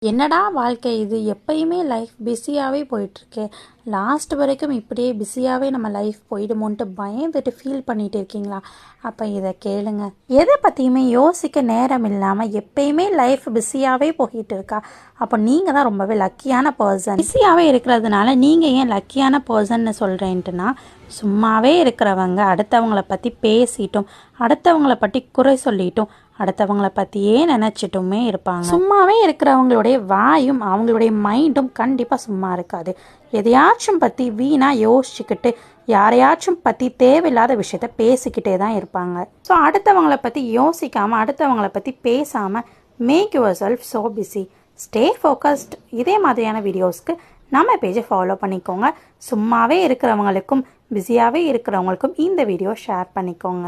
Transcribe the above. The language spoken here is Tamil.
என்னடா வாழ்க்கை இது, எப்பயுமே லைஃப் பிஸியாகவே போயிட்டுருக்கு, லாஸ்ட் வரைக்கும் இப்படியே பிஸியாகவே நம்ம லைஃப் போயிடுமோன்ட்டு பயந்துட்டு ஃபீல் பண்ணிகிட்டு இருக்கீங்களா? அப்போ இதை கேளுங்க. எதை பற்றியுமே யோசிக்க நேரம் இல்லாமல் எப்பயுமே லைஃப் பிஸியாகவே போயிட்டு இருக்கா? அப்போ நீங்கள் தான் ரொம்பவே லக்கியான பர்சன். பிஸியாகவே இருக்கிறதுனால நீங்கள் ஏன் லக்கியான பர்சன்னு சொல்கிறேன்ட்டுனா, சும்மாவே இருக்கிறவங்க அடுத்தவங்கள பற்றி பேசிட்டும் அடுத்தவங்கள பற்றி குறை சொல்லிட்டும் அடுத்தவங்கள பற்றியே நினச்சிட்டுமே இருப்பாங்க. சும்மாவே இருக்கிறவங்களுடைய வாயும் அவங்களுடைய மைண்டும் கண்டிப்பாக சும்மா இருக்காது. எதையாச்சும் பற்றி வீணாக யோசிச்சுக்கிட்டு யாரையாச்சும் பற்றி தேவையில்லாத விஷயத்த பேசிக்கிட்டே தான் இருப்பாங்க. ஸோ அடுத்தவங்கள பற்றி யோசிக்காமல் அடுத்தவங்கள பற்றி பேசாமல் make yourself so busy, stay focused. இதே மாதிரியான வீடியோஸ்க்கு நம்ம பேஜை ஃபாலோ பண்ணிக்கோங்க. சும்மாவே இருக்கிறவங்களுக்கும் பிஸியாகவே இருக்கிறவங்களுக்கும் இந்த வீடியோ ஷேர் பண்ணிக்கோங்க.